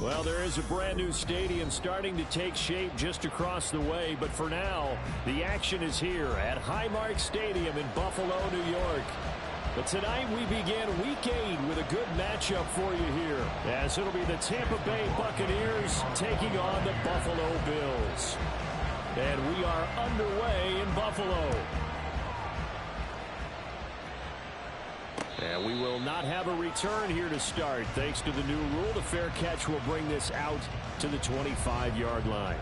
Well, there is a brand new stadium starting to take shape just across the way, but for now, the action is here at Highmark Stadium in Buffalo, New York. But tonight we begin Week 8 with a good matchup for you here, as it'll be the Tampa Bay Buccaneers taking on the Buffalo Bills. And we are underway in Buffalo. And we will not have a return here to start. Thanks to the new rule, the fair catch will bring this out to the 25-yard line.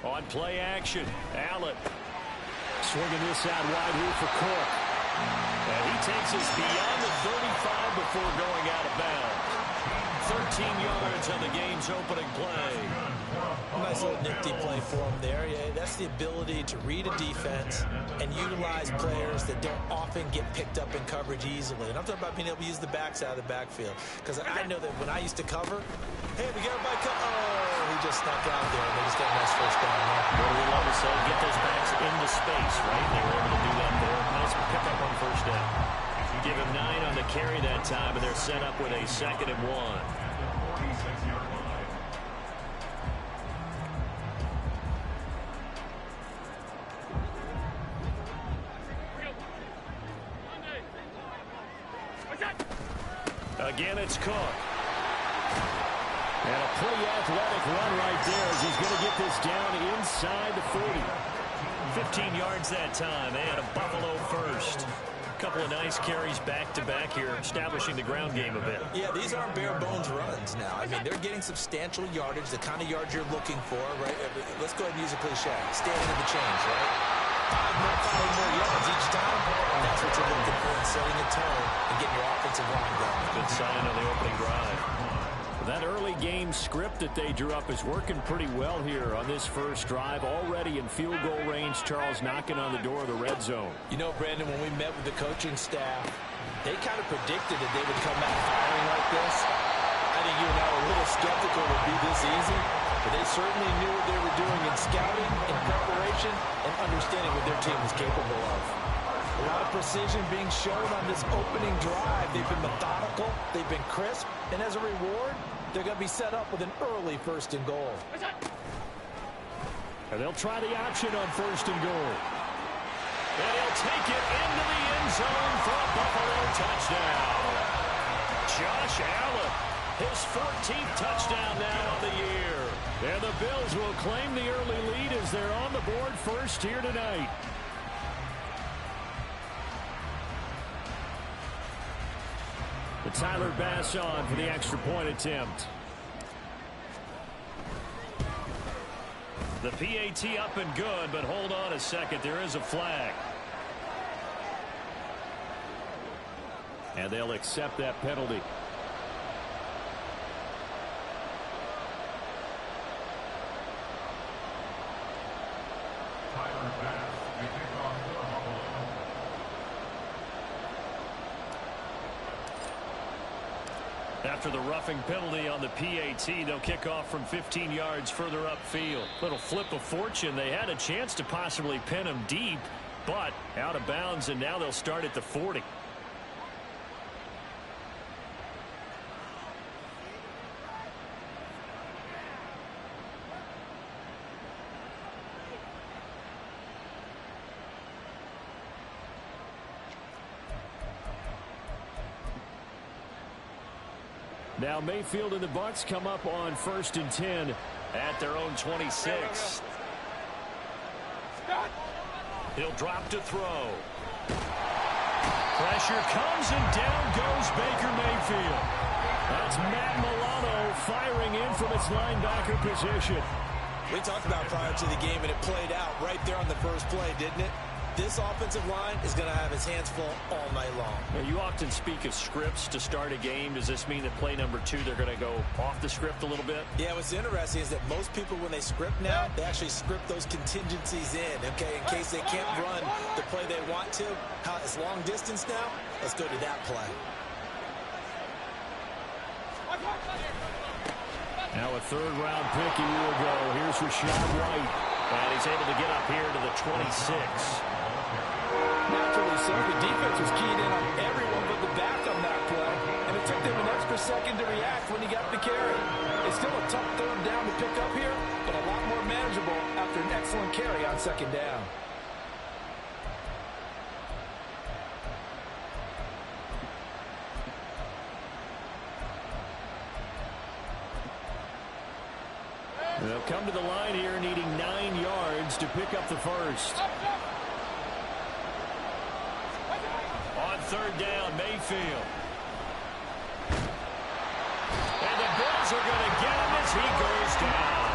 On play action, Allen swinging this out wide here for Cook. And he takes us beyond the 35 before going out of bounds. 13 yards on the game's opening play. Nice little nifty play for him there. Yeah, that's the ability to read a defense and utilize players that don't often get picked up in coverage easily. And I'm talking about being able to use the backs out of the backfield. Because I know that when I used to cover, hey, we got a back. Oh, he just snuck out there, and they just got a nice first down. What do we love to say? Get those backs into space, right? They were able to do that there. Nice pickup on first down. Give him 9 on the carry that time, and they're set up with a 2nd and 1. Again, it's Cook. And a pretty athletic run right there as he's going to get this down inside the 40. 15 yards that time, and a Buffalo first. A couple of nice carries back-to-back here, establishing the ground game a bit. Yeah, these aren't bare-bones runs now. I mean, they're getting substantial yardage, the kind of yards you're looking for, right? Let's go ahead and use a cliche. Standing in the chains, right? 5 more yards each time, and that's what you're looking for in setting a tone and getting your offensive line going. Good sign on the opening drive. That early game script that they drew up is working pretty well here on this first drive. Already in field goal range, Charles knocking on the door of the red zone. You know, Brandon, when we met with the coaching staff, they kind of predicted that they would come out firing like this. I think you and I were a little skeptical it would be this easy, but they certainly knew what they were doing in scouting, in preparation, and understanding what their team was capable of. A lot of precision being shown on this opening drive. They've been methodical, they've been crisp, and as a reward, they're going to be set up with an early 1st and goal. And they'll try the option on 1st and goal. And he'll take it into the end zone for a Buffalo touchdown. Josh Allen, his 14th touchdown now of the year. And the Bills will claim the early lead as they're on the board first here tonight. But Tyler Bass on for the extra point attempt. The PAT up and good, but hold on a second. There is a flag. And they'll accept that penalty. Tyler Bass, the kickoff for Buffalo. After the roughing penalty on the PAT, they'll kick off from 15 yards further upfield. Little flip of fortune. They had a chance to possibly pin him deep, but out of bounds, and now they'll start at the 40. Now Mayfield and the Bucs come up on 1st and 10 at their own 26. He'll drop to throw. Pressure comes and down goes Baker Mayfield. That's Matt Milano firing in from its linebacker position. We talked about prior to the game, and it played out right there on the first play, didn't it? This offensive line is going to have his hands full all night long. Now, you often speak of scripts to start a game. Does this mean that play number 2, they're going to go off the script a little bit? Yeah, what's interesting is that most people, when they script now, they actually script those contingencies in, okay, in case they can't run the play they want to. It's long distance now. Let's go to that play. Now a third-round pick a year ago. Here's Rashad White. And he's able to get up here to the 26. Naturally so. The defense was keyed in on everyone but the back on that play. And it took them an extra second to react when he got the carry. It's still a tough third down to pick up here, but a lot more manageable after an excellent carry on second down. They'll come to the line here needing 9 yards to pick up the first. On third down, Mayfield. And the Bills are going to get him as he goes down.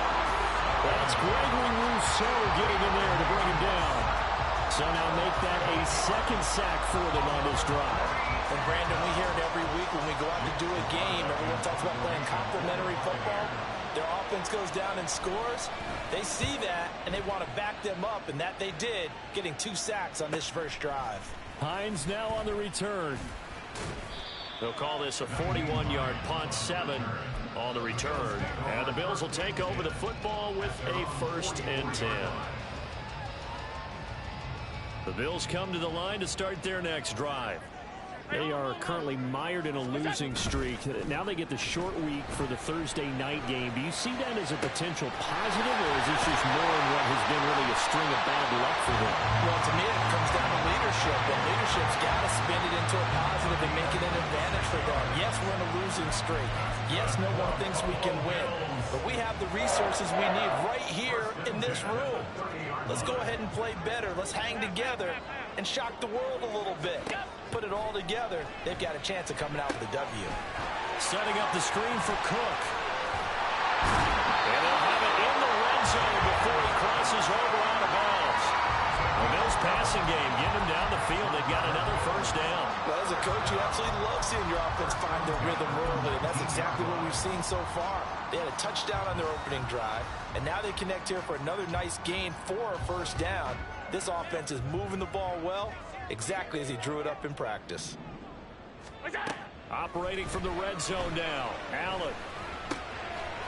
That's Gregory Rousseau getting in there to bring him down. So now make that a second sack for them on this drive. And Brandon, we hear it every week when we go out to do a game. Everyone talks about playing complementary football. Their offense goes down and scores. They see that, and they want to back them up, and that they did, getting 2 sacks on this first drive. Hines now on the return. They'll call this a 41-yard punt, 7 on the return. And the Bills will take over the football with a 1st and 10. The Bills come to the line to start their next drive. They are currently mired in a losing streak. Now they get the short week for the Thursday night game. Do you see that as a potential positive, or is this just more in what has been really a string of bad luck for them? Well, to me, it comes down to leadership, and leadership's got to spin it into a positive and make it an advantage for them. Yes, we're in a losing streak. Yes, no one thinks we can win, but we have the resources we need right here in this room. Let's go ahead and play better. Let's hang together and shock the world a little bit. Put it all together, they've got a chance of coming out with a W. Setting up the screen for Cook. And they'll have it in the red zone before he crosses over out of bounds. The Bills passing game, getting them down the field. They've got another 1st down. Well, as a coach, you absolutely love seeing your offense find their rhythm early, and that's exactly what we've seen so far. They had a touchdown on their opening drive, and now they connect here for another nice gain for a 1st down. This offense is moving the ball well, exactly as he drew it up in practice. Operating from the red zone now. Allen.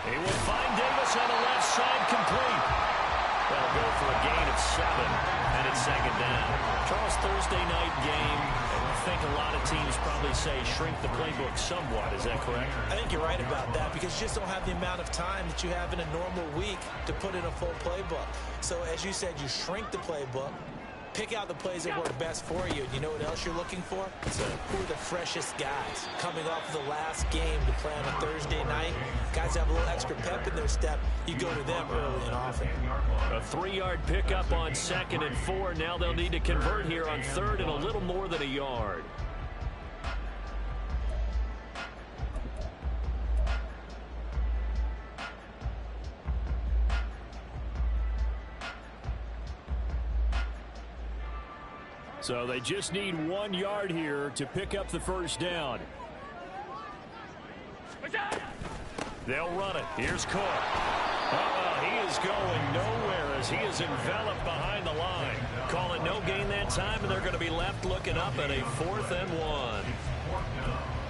He will find Davis on the left side, complete. They'll go for a gain of 7, and it's 2nd down. Charles, Thursday night game, I think a lot of teams probably say shrink the playbook somewhat. Is that correct? I think you're right about that, because you just don't have the amount of time that you have in a normal week to put in a full playbook. So, as you said, you shrink the playbook, pick out the plays that work best for you. You know what else you're looking for? Who are the freshest guys coming off of the last game to play on a Thursday night? Guys have a little extra pep in their step. You go to them early and often. A 3-yard pickup on 2nd and 4. Now they'll need to convert here on 3rd and a little more than a yard. So they just need 1 yard here to pick up the 1st down. They'll run it. Here's Cook. He is going nowhere as he is enveloped behind the line. Call it no gain that time, and they're going to be left looking up at a 4th and 1.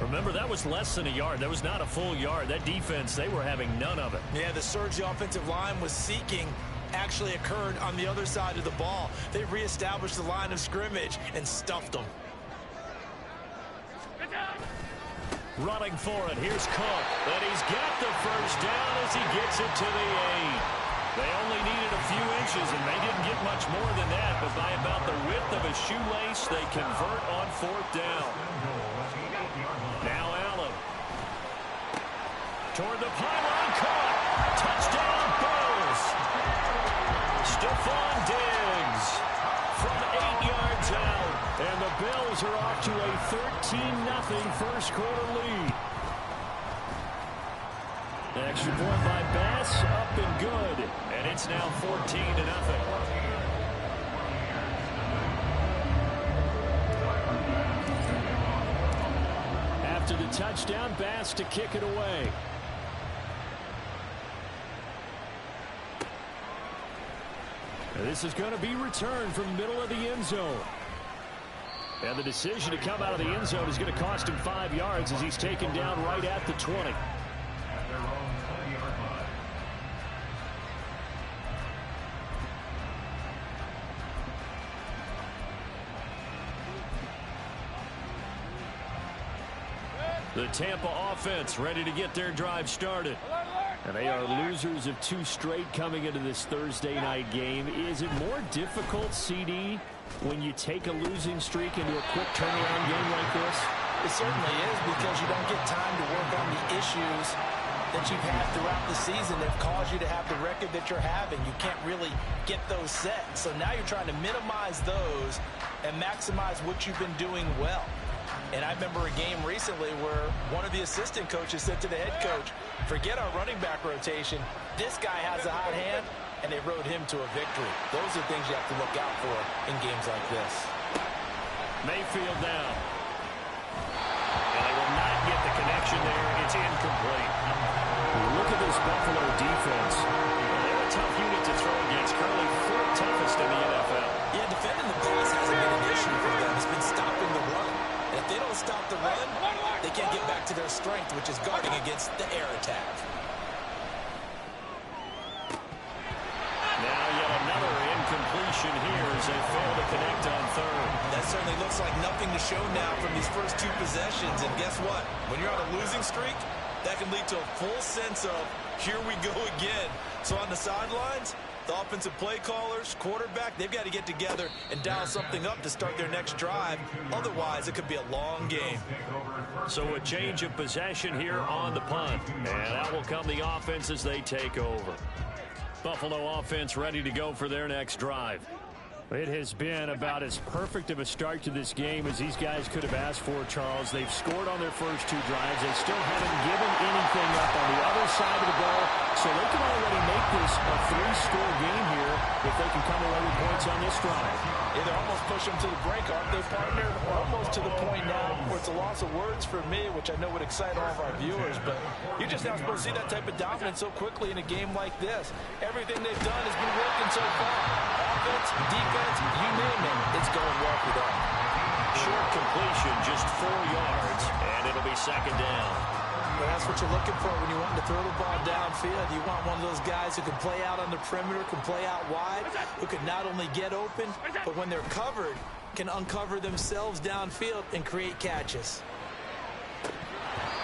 Remember, that was less than a yard. That was not a full yard. That defense, they were having none of it. Yeah, the surge the offensive line was seeking actually occurred on the other side of the ball. They reestablished the line of scrimmage and stuffed them. Running for it. Here's Cook. And he's got the 1st down as he gets it to the 8. They only needed a few inches, and they didn't get much more than that. But by about the width of a shoelace, they convert on 4th down. Now Allen. Toward the pylon. Caught. Touchdown, Bills. Stephon Diggs from 8 yards out. And the Bills are off to a 13-0 first quarter lead. An extra point by Bass, up and good. And it's now 14-0. touchdown pass to kick it away. And this is going to be returned from the middle of the end zone. And the decision to come out of the end zone is going to cost him 5 yards as he's taken down right at the 20. At their own 20-yard line. The Tampa offense ready to get their drive started. And they are losers of 2 straight coming into this Thursday night game. Is it more difficult, CD, when you take a losing streak into a quick turnaround game like this? It certainly is, because you don't get time to work on the issues that you've had throughout the season that have caused you to have the record that you're having. You can't really get those set. So now you're trying to minimize those and maximize what you've been doing well. And I remember a game recently where one of the assistant coaches said to the head coach, forget our running back rotation. This guy has a hot hand, and they rode him to a victory. Those are things you have to look out for in games like this. Mayfield down. And they will not get the connection there. It's incomplete. Look at this Buffalo defense. They're a tough unit to throw against. Currently 4th toughest in the NFL. Yeah, defending the pass hasn't been an issue for them. It's been stopping the run. And if they don't stop the run, they can't get back to their strength, which is guarding against the air attack. Now yet another incompletion here as they fail to connect on 3rd. That certainly looks like nothing to show now from these first 2 possessions. And guess what? When you're on a losing streak, that can lead to a full sense of, here we go again. So on the sidelines, the offensive play callers, quarterback, they've got to get together and dial something up to start their next drive. Otherwise, it could be a long game. So a change of possession here on the punt. And that will come the offense as they take over. Buffalo offense ready to go for their next drive. It has been about as perfect of a start to this game as these guys could have asked for, Charles. They've scored on their first 2 drives. They still haven't given anything up on the other side of the ball, so they can already make this a 3-score game here if they can come away with points on this drive. Yeah, they're almost pushing them to the brink, aren't they, partner? Almost to the point now where it's a loss of words for me, which I know would excite all of our viewers, but you're just not supposed to see that type of dominance so quickly in a game like this. Everything they've done has been working so far. Offense, defense, you name it, it's going well for them. Short completion, just 4 yards, and it'll be 2nd down. Well, that's what you're looking for when you want to throw the ball downfield. You want one of those guys who can play out on the perimeter, can play out wide, who can not only get open, but when they're covered, can uncover themselves downfield and create catches.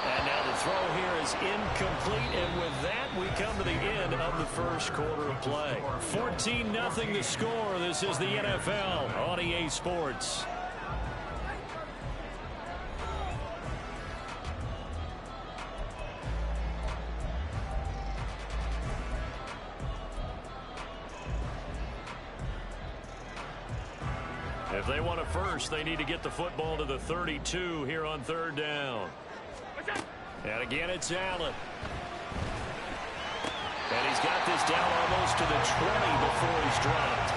And now the throw here is incomplete, and with that, we come to the end of the first quarter of play. 14-0 the score. This is the NFL on EA Sports. If they want a first, they need to get the football to the 32 here on 3rd down. And again, it's Allen. And he's got this down almost to the 20 before he's dropped.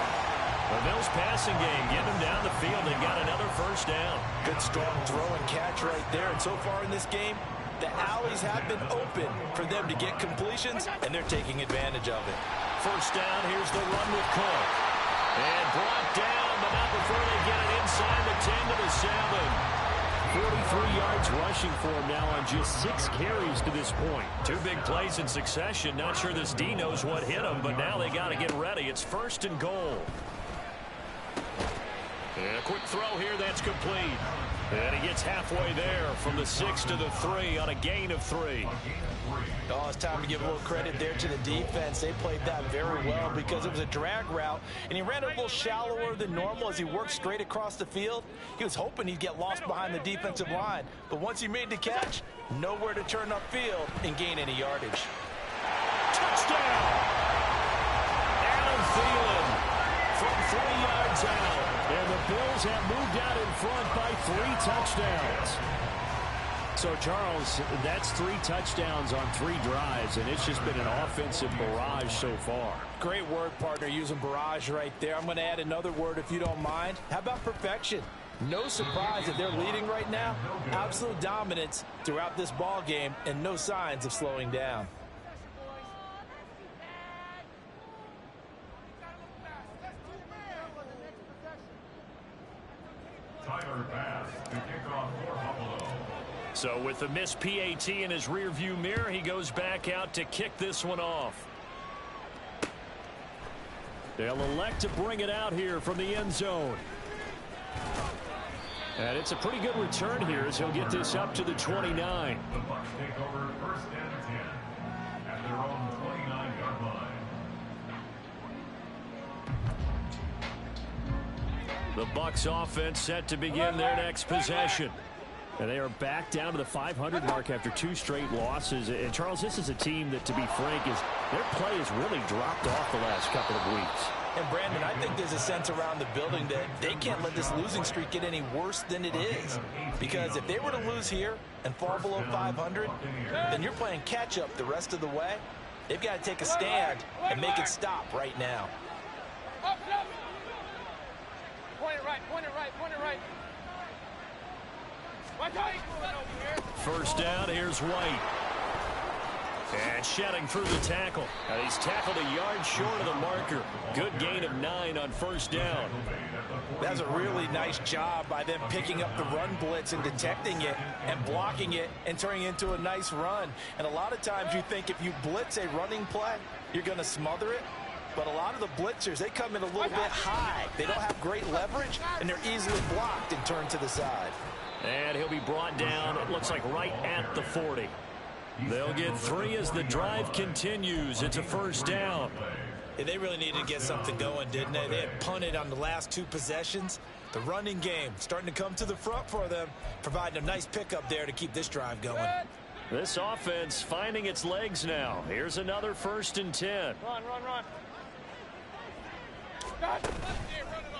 The Bills passing game, getting them down the field. They've got another 1st down. Good strong throw and catch right there. And so far in this game, the alleys have been open for them to get completions, and they're taking advantage of it. 1st down, here's the run with Cook. And brought down, but not before they get it inside the 10 to the 7. 43 yards rushing for him now on just 6 carries to this point. 2 big plays in succession. Not sure this D knows what hit him, but now they got to get ready. It's 1st and goal. And a quick throw here, that's complete. And he gets halfway there from the 6 to the 3 on a gain of 3. Oh, it's time to give a little credit there to the defense. They played that very well because it was a drag route, and he ran it a little shallower than normal as he worked straight across the field. He was hoping he'd get lost behind the defensive line, but once he made the catch, nowhere to turn upfield and gain any yardage. Touchdown! Adam Thielen from 3 yards out, and the Bills have moved out in front by 3 touchdowns. So, Charles, that's 3 touchdowns on 3 drives, and it's just been an offensive barrage so far. Great word, partner, using barrage right there. I'm going to add another word if you don't mind. How about perfection? No surprise that they're leading right now. Absolute dominance throughout this ball game and no signs of slowing down. So with the missed PAT in his rearview mirror, he goes back out to kick this one off. They'll elect to bring it out here from the end zone. And it's a pretty good return here as he'll get this up to the 29. The Bucs take over 1st and 10 at their own 29-yard line. The Bucs offense set to begin their next possession. And they are back down to the 500 mark after 2 straight losses. And, Charles, this is a team that, to be frank, their play has really dropped off the last couple of weeks. And, Brandon, I think there's a sense around the building that they can't let this losing streak get any worse than it is. Because if they were to lose here and fall below 500, then you're playing catch-up the rest of the way. They've got to take a stand and make it stop right now. Point it right, point it right, point it right. First down, here's White. And shedding through the tackle. And he's tackled a yard short of the marker. Good gain of 9 on first down. That's a really nice job by them picking up the run blitz and detecting it and blocking it and turning it into a nice run. And a lot of times you think if you blitz a running play, you're going to smother it. But a lot of the blitzers, they come in a little bit high. They don't have great leverage, and they're easily blocked and turned to the side. And he'll be brought down, it looks like right at the 40. They'll get 3 as the drive continues. It's a first down. Yeah, they really needed to get something going, didn't they? They had punted on the last 2 possessions. The running game starting to come to the front for them, providing a nice pickup there to keep this drive going. This offense finding its legs now. Here's another 1st and 10. Run, run, run.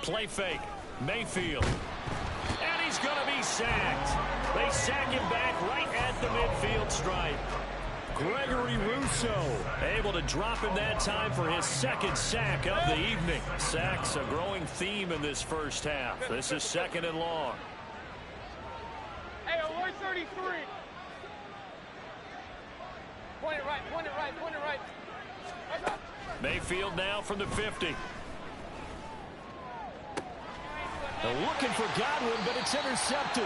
Play fake. Mayfield. And he's going to be sacked. They sack him back right at the midfield stripe. Gregory Rousseau able to drop him that time for his 2nd sack of the evening. Sacks a growing theme in this first half. This is 2nd and long. Hey, alert 33. Point it right, point it right, point it right. Mayfield now from the 50. They're looking for Godwin, but it's intercepted.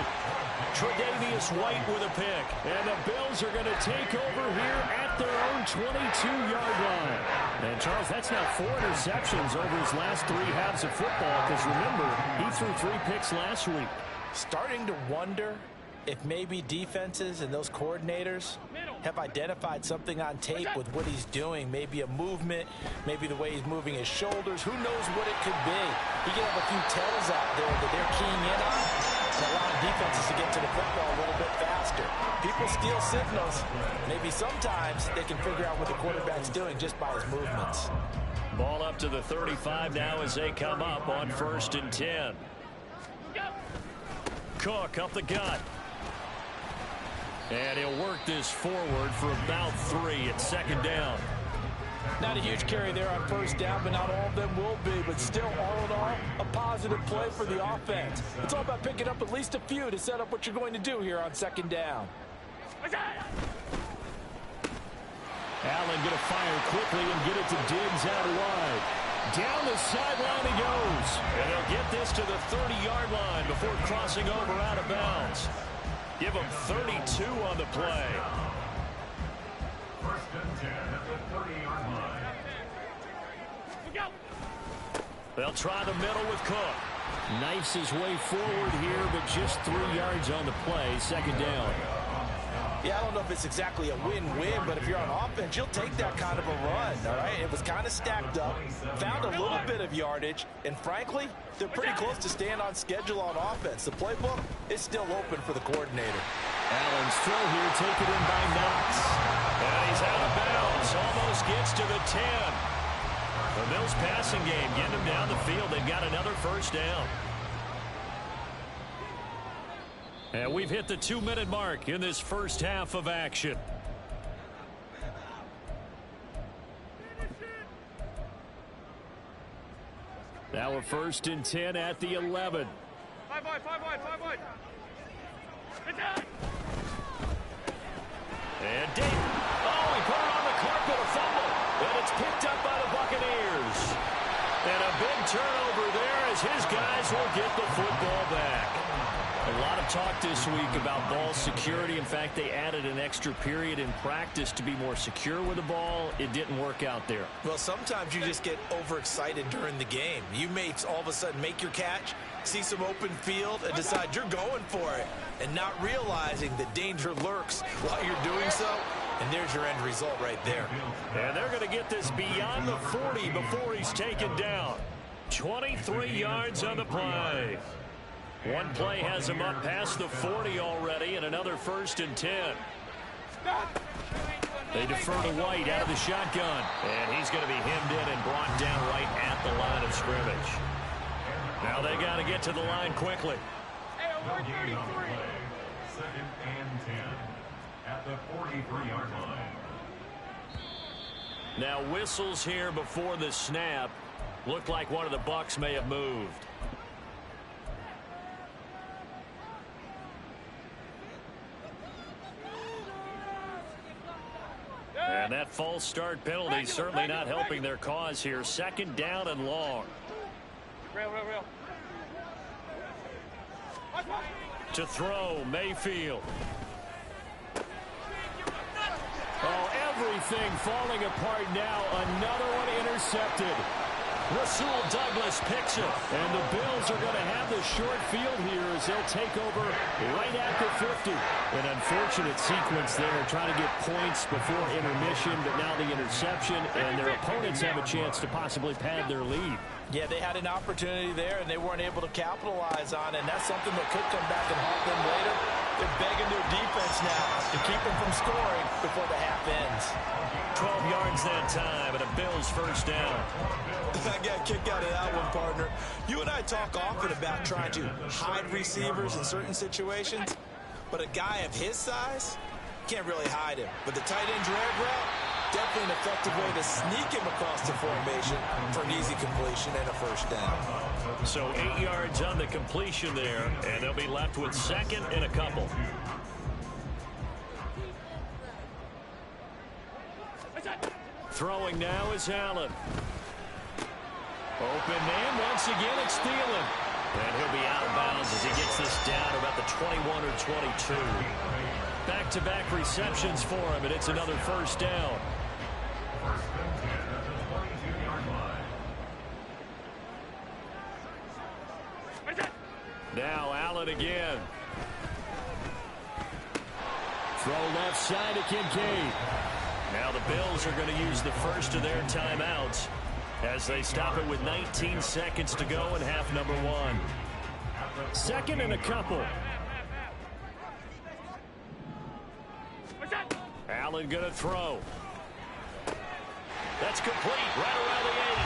Tre'Davious White with a pick. And the Bills are going to take over here at their own 22-yard line. And, Charles, that's now 4 interceptions over his last 3 halves of football. Because, remember, he threw 3 picks last week. Starting to wonder if maybe defenses and those coordinators have identified something on tape with what he's doing. Maybe a movement, maybe the way he's moving his shoulders. Who knows what it could be? He could have a few tells out there that they're keying in on and allowing defenses to get to the football a little bit faster. People steal signals. Maybe sometimes they can figure out what the quarterback's doing just by his movements. Ball up to the 35 now as they come up on 1st and 10. Cook up the gut. And he'll work this forward for about 3 at 2nd down. Not a huge carry there on first down, but not all of them will be. But still, all in all, a positive play for the offense. It's all about picking up at least a few to set up what you're going to do here on 2nd down. Allen going to fire quickly and get it to Diggs out wide. Down the sideline he goes. And he'll get this to the 30-yard line before crossing over out of bounds. Give him 32 on the play. 1st and 10 at the 30-yard line. They'll try the middle with Cook. Knifes his way forward here, but just 3 yards on the play. 2nd down. Yeah, I don't know if it's exactly a win-win, but if you're on offense, you'll take that kind of a run, all right? It was kind of stacked up, found a little bit of yardage, and frankly, they're pretty close to staying on schedule on offense. The playbook is still open for the coordinator. Allen's throw here taken in by Knox. And he's out of bounds, almost gets to the 10. The Bills passing game getting them down the field. They've got another first down. And we've hit the 2-minute mark in this first half of action. Now a 1st and 10 at the 11. 5 wide. And Dayton. Oh, he put it on the carpet, a fumble. And it's picked up by the Buccaneers. And a big turnover there as his guys will get the football back. A lot of talk this week about ball security. In fact, they added an extra period in practice to be more secure with the ball. It didn't work out there. Well, sometimes you just get overexcited during the game. You may all of a sudden make your catch, see some open field, and decide you're going for it, and not realizing the danger lurks while you're doing so. And there's your end result right there. And they're going to get this beyond the 40 before he's taken down. 23 yards on the play. One play has him up past the 40 already, and another 1st and 10. They defer to White out of the shotgun. And he's going to be hemmed in and brought down right at the line of scrimmage. Now they got to get to the line quickly. Hey, over 33. 2nd and 10 at the 43-yard line. Now whistles here before the snap. Looked like one of the Bucs may have moved. And that false start penalty certainly not helping their cause here. 2nd down and long. Real. To throw, Mayfield. Oh, everything falling apart now. Another one intercepted. Rasul Douglas picks it. And the Bills are going to have the short field here as they'll take over right at the 50. An unfortunate sequence there, trying to get points before intermission, but now the interception, and their opponents have a chance to possibly pad their lead. Yeah, they had an opportunity there, and they weren't able to capitalize on it, and that's something that could come back and haunt them later. They're begging their defense now to keep them from scoring before the half ends. 12 yards that time, and a Bills 1st down. I got a kick out of that one, partner. You and I talk often about trying to hide receivers in certain situations, but a guy of his size can't really hide him. But the tight end drag route, definitely an effective way to sneak him across the formation for an easy completion and a 1st down. So 8 yards on the completion there, and they'll be left with 2nd and a couple. Throwing now is Allen. Open man, once again it's Thielen. And he'll be out of bounds as he gets this down to about the 21 or 22. Back-to-back receptions for him, and it's another 1st down. 1st and 10 at the 22-yard line. Now Allen again. Throw left side to Kincaid. Now the Bills are going to use the first of their timeouts as they stop it with 19 seconds to go in half number 1. 2nd and a couple. Allen going to throw. That's complete right around the 8.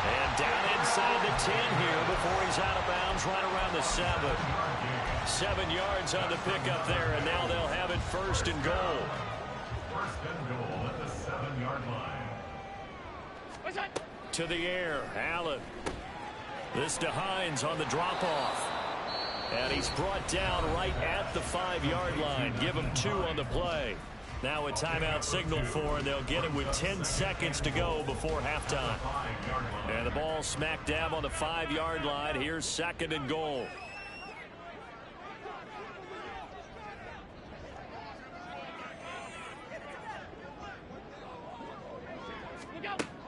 And down inside the 10 here before he's out of bounds right around the 7. 7 yards on the pickup there, and now they'll have it 1st and goal. 1st and goal at the 7-yard line. To the air, Allen. This to Hines on the drop-off. And he's brought down right at the 5-yard line. Give him 2 on the play. Now a timeout signal for, and they'll get it with 10 seconds to go before halftime. And the ball smack dab on the 5-yard line. Here's 2nd and goal.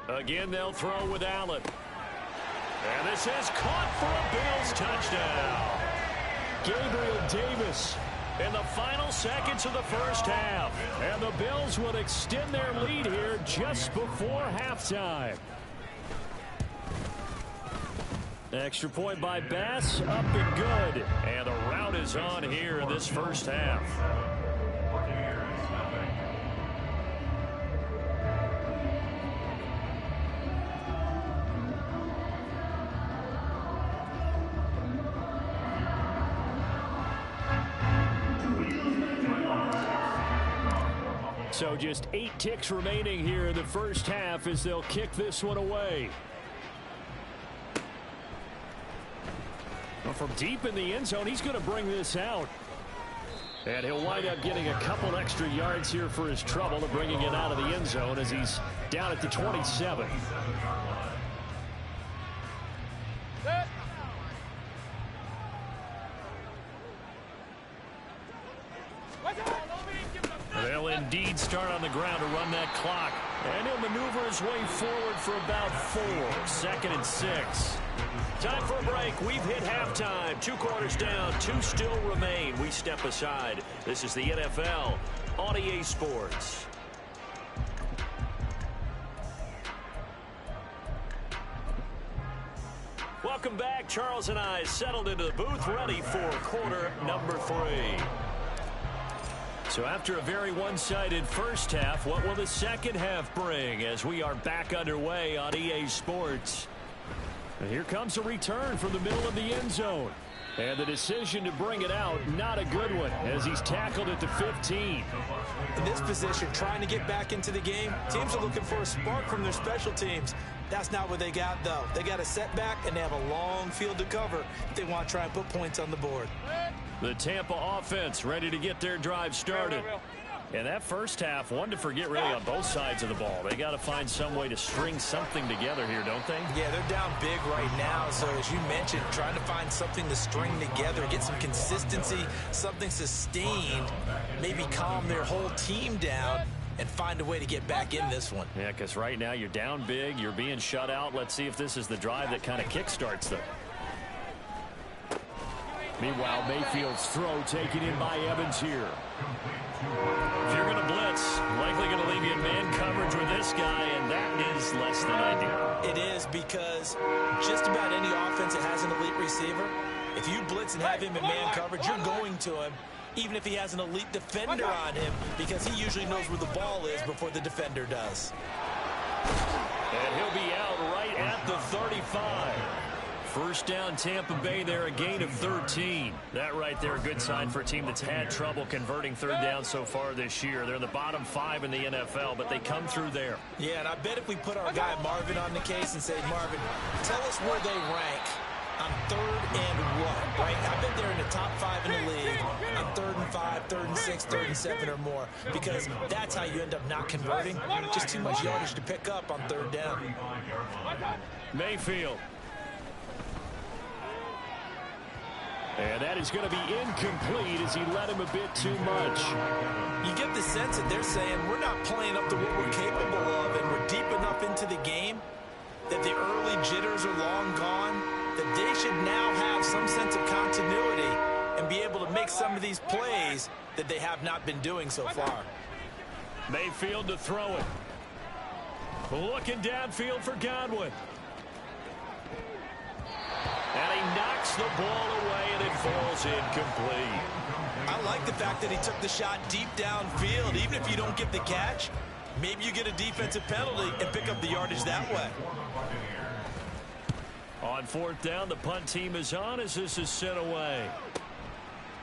Again, they'll throw with Allen. And this is caught for a Bills touchdown. Gabriel Davis in the final seconds of the 1st half. And the Bills would extend their lead here just before halftime. Extra point by Bass, up and good. And the rout is on here in this 1st half. So just 8 ticks remaining here in the 1st half as they'll kick this one away. from deep in the end zone. He's going to bring this out. And he'll wind up getting a couple extra yards here for his trouble of bringing it out of the end zone as he's down at the 27. They'll indeed start on the ground to run that clock. And he'll maneuver his way forward for about 4. 2nd and 6. Time for a break. We've hit halftime. 2 quarters down. 2 still remain. We step aside. This is the NFL on EA Sports. Welcome back. Charles and I settled into the booth, ready for quarter number 3. So after a very one-sided first half, what will the second half bring as we are back underway on EA Sports? And here comes a return from the middle of the end zone. And the decision to bring it out, not a good one, as he's tackled at the 15. In this position, trying to get back into the game, teams are looking for a spark from their special teams. That's not what they got, though. They got a setback, and they have a long field to cover if they want to try and put points on the board. The Tampa offense ready to get their drive started. And that first half, one to forget really on both sides of the ball. They got to find some way to string something together here, don't they? Yeah, they're down big right now. So as you mentioned, trying to find something to string together, get some consistency, something sustained, maybe calm their whole team down and find a way to get back in this one. Yeah, because right now you're down big, you're being shut out. Let's see if this is the drive that kind of kickstarts them. Meanwhile, Mayfield's throw taken in by Evans here. If you're going to blitz, likely going to leave you in man coverage with this guy, and that is less than ideal. It is, because just about any offense that has an elite receiver, if you blitz and have him in man coverage, you're going to him, even if he has an elite defender on him, because he usually knows where the ball is before the defender does. And he'll be out right at the 35. First down, Tampa Bay there, a gain of 13. That right there, a good sign for a team that's had trouble converting third down so far this year. They're in the bottom 5 in the NFL, but they come through there. Yeah, and I bet if we put our guy Marvin on the case and say, Marvin, tell us where they rank on 3rd and 1, right? I bet they're in the top 5 in the league on 3rd and 5, 3rd and 6, 3rd and 7 or more, because that's how you end up not converting. Just too much yardage to pick up on 3rd down. Mayfield. And that is going to be incomplete as he led him a bit too much. You get the sense that they're saying we're not playing up to what we're capable of, and we're deep enough into the game that the early jitters are long gone, that they should now have some sense of continuity and be able to make some of these plays that they have not been doing so far. Mayfield to throw it. Looking downfield for Godwin. And he knocks the ball away, and it falls incomplete. I like the fact that he took the shot deep downfield. Even if you don't get the catch, maybe you get a defensive penalty and pick up the yardage that way. On 4th down, the punt team is on as this is sent away.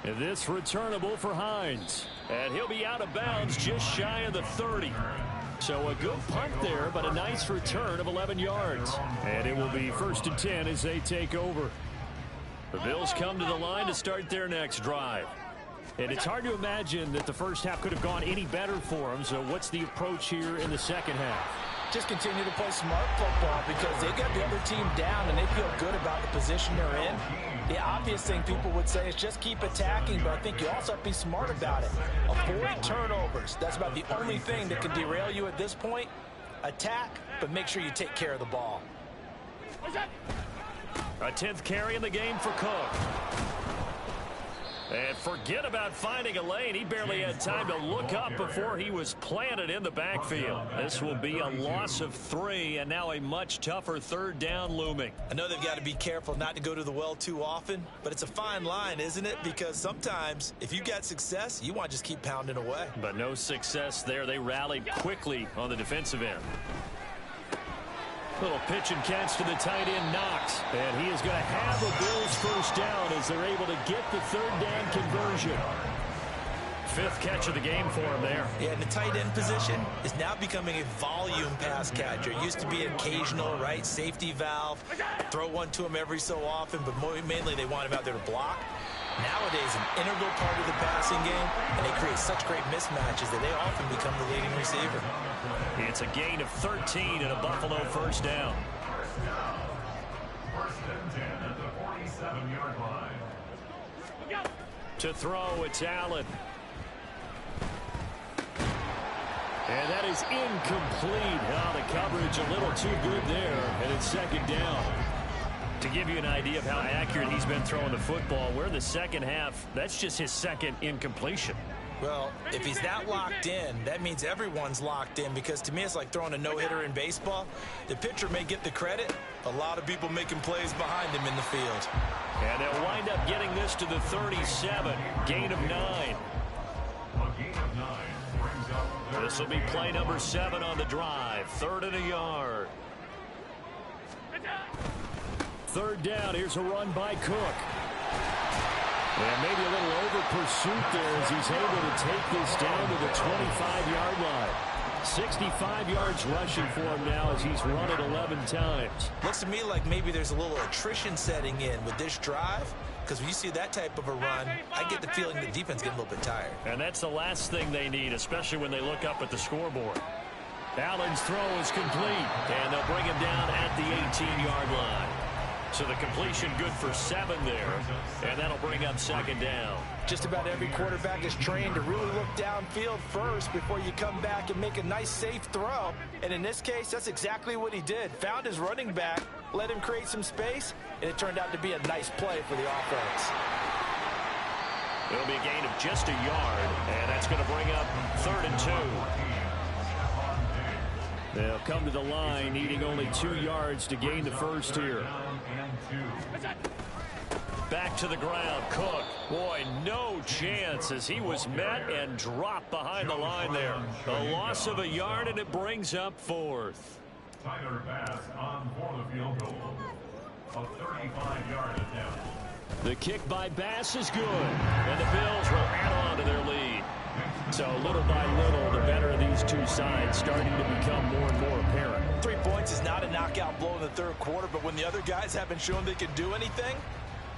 And this returnable for Hines. And he'll be out of bounds just shy of the 30. So a good punt there, but a nice return of 11 yards. And it will be 1st and 10 as they take over. The Bills come to the line to start their next drive. And it's hard to imagine that the first half could have gone any better for them. So what's the approach here in the second half? Just continue to play smart football, because they got the other team down and they feel good about the position they're in. The obvious thing people would say is just keep attacking, but I think you also have to be smart about it. Avoid turnovers. That's about the only thing that can derail you at this point. Attack, but make sure you take care of the ball. A 10th carry in the game for Cook. And forget about finding a lane. He barely had time to look up before he was planted in the backfield. This will be a loss of 3, and now a much tougher 3rd down looming. I know they've got to be careful not to go to the well too often, but it's a fine line, isn't it? Because sometimes if you got success, you want to just keep pounding away. But no success there. They rallied quickly on the defensive end. Little pitch and catch to the tight end, Knox. And he is going to have a Bills first down as they're able to get the 3rd down conversion. fifth catch of the game for him there. Yeah, and the tight end position is now becoming a volume pass catcher. It used to be occasional, right? Safety valve. Throw one to him every so often, but mainly they want him out there to block. Nowadays, an integral part of the passing game, and they create such great mismatches that they often become the leading receiver. It's a gain of 13 and a Buffalo first down. First and 10 at the 47-yard line. To throw, it's Allen. And that is incomplete. Oh, the coverage a little too good there, and it's second down. To give you an idea of how accurate he's been throwing the football, we're in the second half. That's just his second incompletion. Well, if he's not locked in, that means everyone's locked in, because to me it's like throwing a no-hitter in baseball. The pitcher may get the credit. A lot of people making plays behind him in the field. And they'll wind up getting this to the 37. Gain of 9. A gain of 9 brings up This will be play number 7 on the drive. 3rd and a yard. Third down. Here's a run by Cook. And maybe a little over pursuit there as he's able to take this down to the 25-yard line. 65 yards rushing for him now as he's run it 11 times. Looks to me like maybe there's a little attrition setting in with this drive, because when you see that type of a run, I get the feeling the defense getting a little bit tired. And that's the last thing they need, especially when they look up at the scoreboard. Allen's throw is complete, and they'll bring him down at the 18-yard line. So the completion good for 7 there, and that'll bring up second down. Just about every quarterback is trained to really look downfield first before you come back and make a nice, safe throw. And in this case, that's exactly what he did. Found his running back, let him create some space, and it turned out to be a nice play for the offense. It'll be a gain of just a yard, and that's going to bring up 3rd and 2. They'll come to the line, needing only 2 yards to gain the first here. Back to the ground, Cook. Boy, no chance as he was met and dropped behind the line there. A loss of a yard, and it brings up 4th. Tyler Bass on for the field goal. A 35-yard attempt. The kick by Bass is good, and the Bills will add on to their lead. So little by little, the better these two sides starting to become more and more apparent. 3 points is not a knockout blow in the third quarter, but when the other guys haven't shown they can do anything,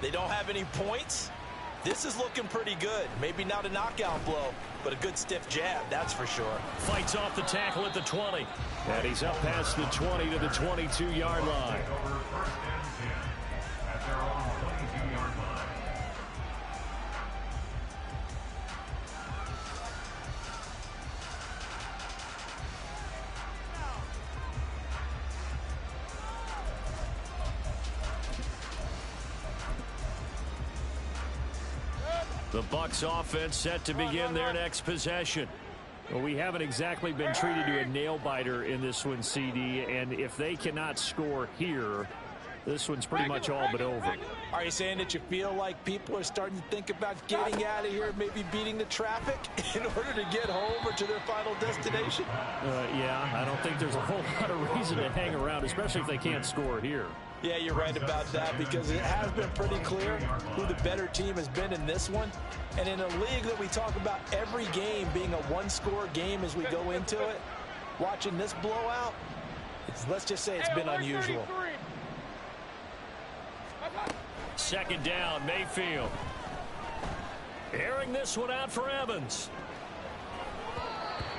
they don't have any points, this is looking pretty good. Maybe not a knockout blow, but a good stiff jab, that's for sure. Fights off the tackle at the 20. And he's up past the 20 to the 22-yard line. Over first and 10 at their own 22-yard line. The Bucs offense set to begin their next possession. Well, we haven't exactly been treated to a nail-biter in this one, CD, and if they cannot score here, this one's pretty much all but over. Are you saying that you feel like people are starting to think about getting out of here, maybe beating the traffic in order to get home or to their final destination? Yeah, I don't think there's a whole lot of reason to hang around, especially if they can't score here. Yeah, you're right about that, because it has been pretty clear who the better team has been in this one. And in a league that we talk about every game being a one-score game as we go into it, watching this blowout, let's just say it's been unusual. Second down, Mayfield. Airing this one out for Evans.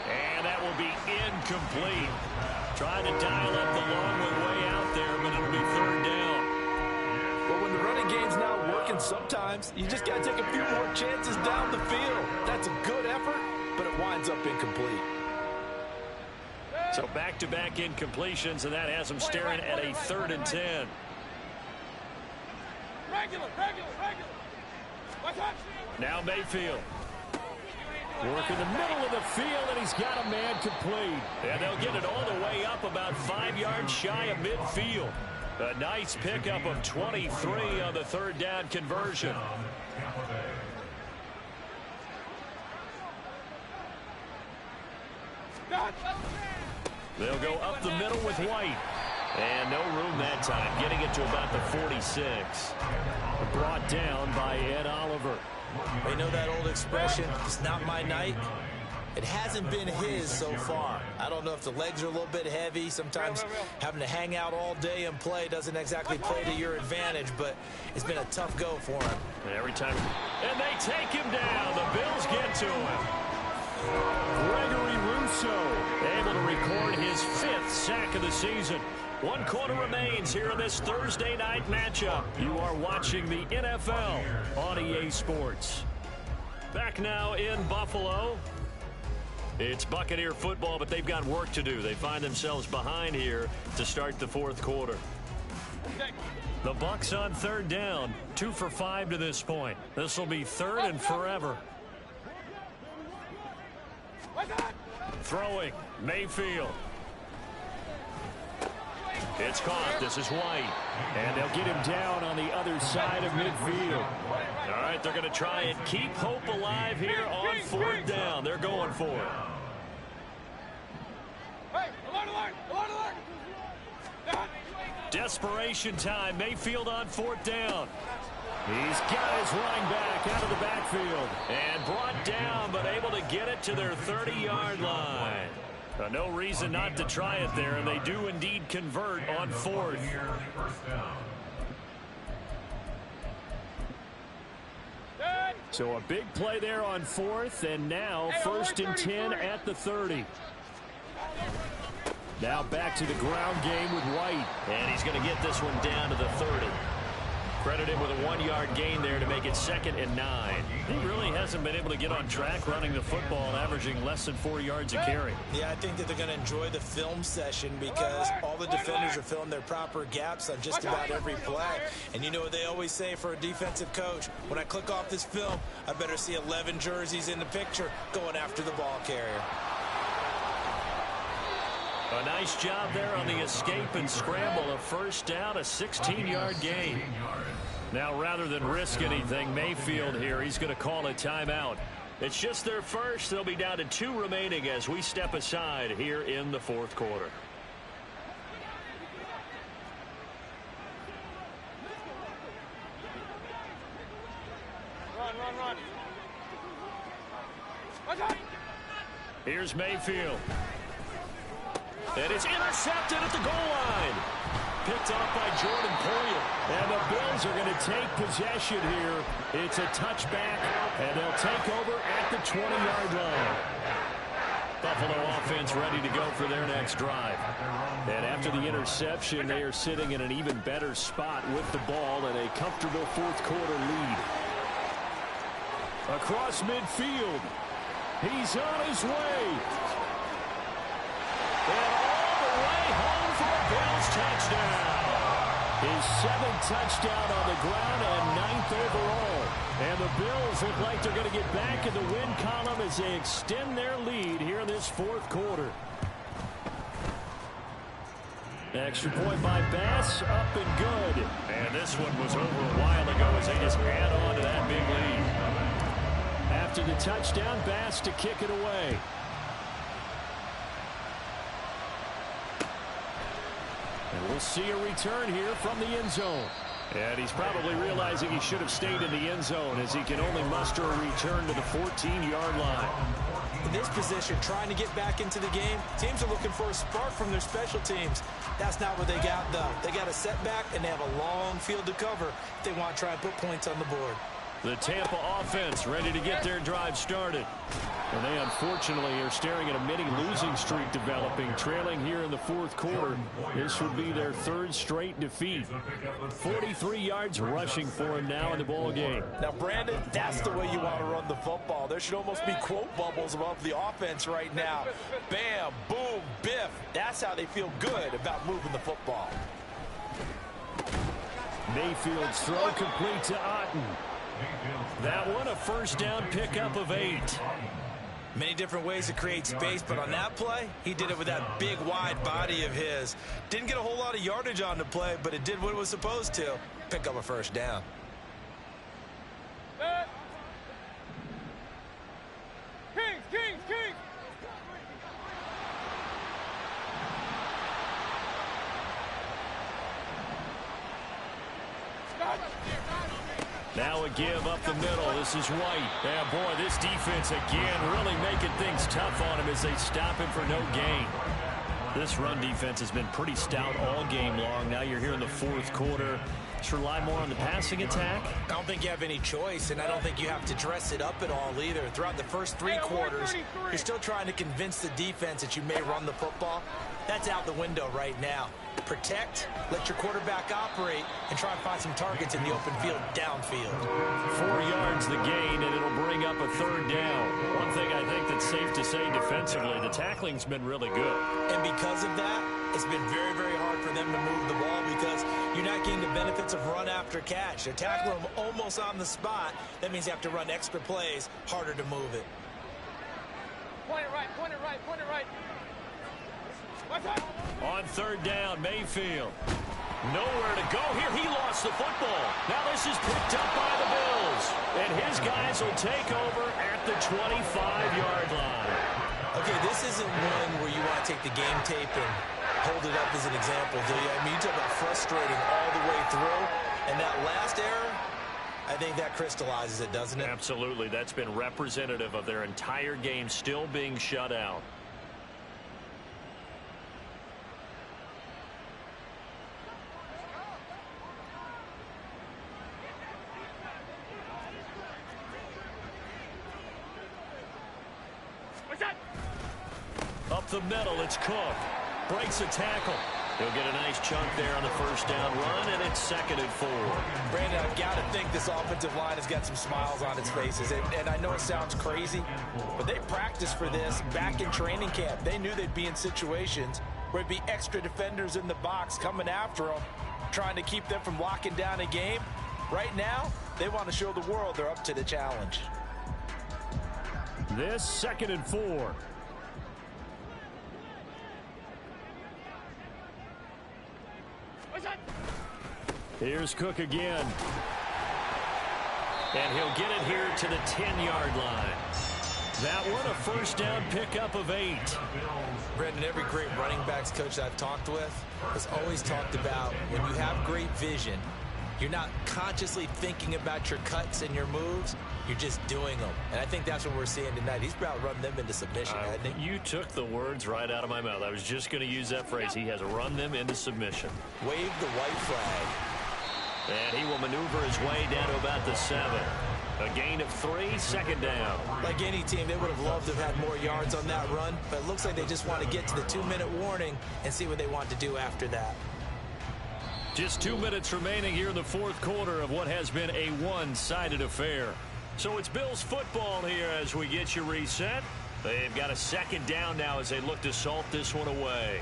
And that will be incomplete. Trying to dial up the long one way out there, but it'll be third down. Well, when the running game's not working, sometimes you just got to take a few more chances down the field. That's a good effort, but it winds up incomplete. So back-to-back incompletions, and that has them staring at a 3rd and 10. Regular. Now Mayfield. Work in the middle of the field, and he's got a man complete. And they'll get it all the way up about 5 yards shy of midfield. A nice pickup of 23 on the third down conversion. They'll go up the middle with White. And no room that time, getting it to about the 46. Brought down by Ed Oliver. You know that old expression, it's not my night? It hasn't been his so far. I don't know if the legs are a little bit heavy. Sometimes having to hang out all day and play doesn't exactly play to your advantage, but it's been a tough go for him. And every time, and they take him down. The Bills get to him. Gregory Rousseau able to record his 5th sack of the season. 1 quarter remains here in this Thursday night matchup. You are watching the NFL on EA Sports. Back now in Buffalo. It's Buccaneer football, but they've got work to do. They find themselves behind here to start the 4th quarter. The Bucs on 3rd down. 2 for 5 to this point. This will be 3rd and forever. Throwing, Mayfield. It's caught. This is White. And they'll get him down on the other side of midfield. All right, they're going to try and keep hope alive here on 4th down. They're going for it. Hey, alert, alert, alert, alert. Desperation time. Mayfield on 4th down. He's got his running back out of the backfield. And brought down, but able to get it to their 30-yard line. No reason not to try it there, and they do indeed convert on 4th. So a big play there on 4th, and now 1st and 10 at the 30. Now back to the ground game with White, and he's going to get this one down to the 30. Credit him with a 1-yard gain there to make it 2nd and 9. He really hasn't been able to get on track running the football, averaging less than 4 yards a carry. Yeah, I think that they're going to enjoy the film session because all the defenders are filling their proper gaps on just about every play. And you know what they always say for a defensive coach? When I click off this film, I better see 11 jerseys in the picture going after the ball carrier. A nice job there on the escape and scramble. A 1st down, a 16-yard gain. Now, rather than risk anything, Mayfield here, he's going to call a timeout. It's just their first. They'll be down to 2 remaining as we step aside here in the 4th quarter. Run, run. Here's Mayfield. And it's intercepted at the goal line. Picked off by Jordan Poyer. And the Bills are going to take possession here. It's a touchback, and they'll take over at the 20-yard line. Buffalo offense ready to go for their next drive. And after the interception, they are sitting in an even better spot with the ball and a comfortable 4th quarter lead. Across midfield. He's on his way. And all the way home for a Bills touchdown. His 7th touchdown on the ground and 9th overall. And the Bills look like they're going to get back in the win column as they extend their lead here in this 4th quarter. Extra point by Bass, up and good. And this one was over a while ago as they just add on to that big lead. After the touchdown, Bass to kick it away. And we'll see a return here from the end zone. And he's probably realizing he should have stayed in the end zone as he can only muster a return to the 14-yard line. In this position, trying to get back into the game, teams are looking for a spark from their special teams. That's not what they got, though. They got a setback, and they have a long field to cover if they want to try and put points on the board. The Tampa offense ready to get their drive started. And they unfortunately are staring at a mini losing streak developing, trailing here in the 4th quarter. This would be their 3rd straight defeat. 43 yards rushing for him now in the ball game. Now, Brandon, that's the way you want to run the football. There should almost be quote bubbles above the offense right now. Bam, boom, biff. That's how they feel good about moving the football. Mayfield's throw complete to Otten. That one a 1st down pickup of 8. Many different ways to create space, but on that play, he did it with that big, wide body of his. Didn't get a whole lot of yardage on the play, but it did what it was supposed to. Pick up a 1st down. Kings! Now a give up the middle. This is White. Yeah, boy, this defense again really making things tough on him as they stop him for no gain. This run defense has been pretty stout all game long. Now you're here in the fourth quarter. Just rely more on the passing attack. I don't think you have any choice, and I don't think you have to dress it up at all either. Throughout the first three quarters, you're still trying to convince the defense that you may run the football. That's out the window right now. Protect, let your quarterback operate, and try and find some targets in the open field downfield. 4 yards the gain, and it'll bring up a third down. One thing I think that's safe to say defensively, the tackling's been really good. And because of that, it's been very, very hard for them to move the ball because you're not getting the benefits of run after catch. They're tackling them almost on the spot. That means you have to run extra plays, harder to move it. Point it right, point it right, point it right. On third down, Mayfield. Nowhere to go here. He lost the football. Now this is picked up by the Bills. And his guys will take over at the 25-yard line. Okay, this isn't one where you want to take the game tape and hold it up as an example, do you? I mean, you talk about frustrating all the way through. And that last error, I think that crystallizes it, doesn't it? Absolutely. That's been representative of their entire game still being shut out. Up the middle, it's Cook. Breaks a tackle. He'll get a nice chunk there on the first down run, and it's 2nd and 4. Brandon, I've got to think this offensive line has got some smiles on its faces. And I know it sounds crazy, but they practiced for this back in training camp. They knew they'd be in situations where it'd be extra defenders in the box coming after them, trying to keep them from locking down a game. Right now, they want to show the world they're up to the challenge. This 2nd and 4. Here's Cook again. And he'll get it here to the 10-yard line. That one, a first down pickup of 8. Brendan, every great running backs coach I've talked with has always talked about when you have great vision, you're not consciously thinking about your cuts and your moves. You're just doing them. And I think that's what we're seeing tonight. He's about to run them into submission, hasn't he? You took the words right out of my mouth. I was just going to use that phrase. He has run them into submission. Wave the white flag. And he will maneuver his way down to about the 7. A gain of 3, 2nd down. Like any team, they would have loved to have had more yards on that run, but it looks like they just want to get to the 2-minute warning and see what they want to do after that. Just 2 minutes remaining here in the fourth quarter of what has been a one-sided affair. So it's Bills football here as we get you reset. They've got a 2nd down now as they look to salt this one away.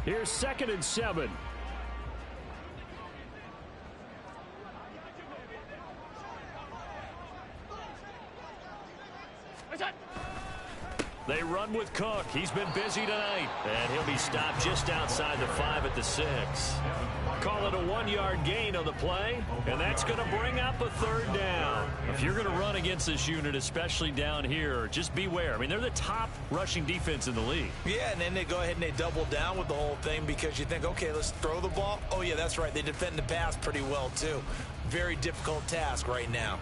Here's 2nd and 7. They run with Cook. He's been busy tonight. And he'll be stopped just outside the 5 at the 6. Call it a 1-yard gain on the play. And that's going to bring up a 3rd down. If you're going to run against this unit, especially down here, just beware. I mean, they're the top rushing defense in the league. Yeah, and then they go ahead and they double down with the whole thing because you think, okay, let's throw the ball. Oh, yeah, that's right. They defend the pass pretty well, too. Very difficult task right now.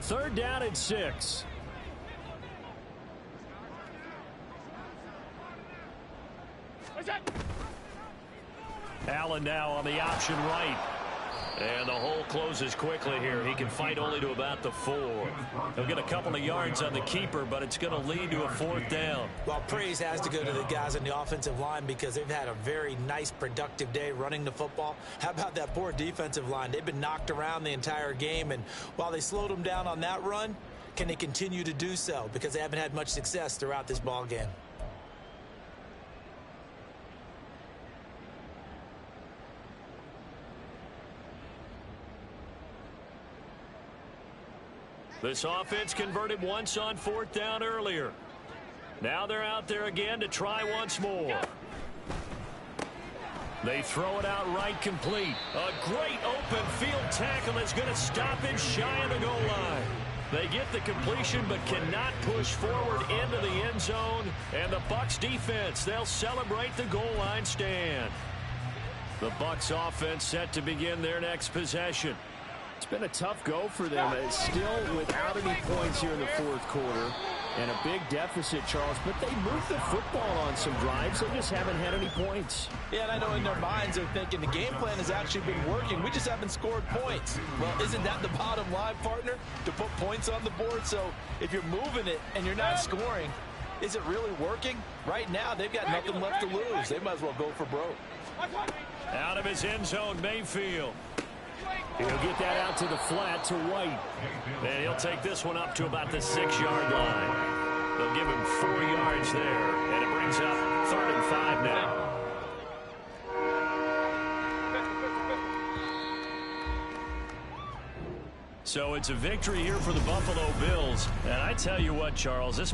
3rd down and 6. Allen now on the option right. And the hole closes quickly here. He can fight only to about the 4. He'll get a couple of yards on the keeper, but it's going to lead to a 4th down. Well, praise has to go to the guys on the offensive line because they've had a very nice, productive day running the football. How about that poor defensive line? They've been knocked around the entire game, and while they slowed them down on that run, can they continue to do so? Because they haven't had much success throughout this ball game. This offense converted once on 4th down earlier. Now they're out there again to try once more. They throw it out right complete. A great open field tackle is going to stop him shy of the goal line. They get the completion but cannot push forward into the end zone. And the Bucs defense, they'll celebrate the goal line stand. The Bucs offense set to begin their next possession. It's been a tough go for them. It's still without any points here in the fourth quarter. And a big deficit, Charles. But they moved the football on some drives. They just haven't had any points. Yeah, and I know in their minds they're thinking the game plan has actually been working. We just haven't scored points. Well, isn't that the bottom line, partner? To put points on the board? So if you're moving it and you're not scoring, is it really working? Right now, they've got nothing left to lose. They might as well go for broke. Out of his end zone, Mayfield. He'll get that out to the flat to White. And he'll take this one up to about the 6-yard line. They'll give him 4 yards there. And it brings up 3rd and 5 now. So it's a victory here for the Buffalo Bills. And I tell you what, Charles, this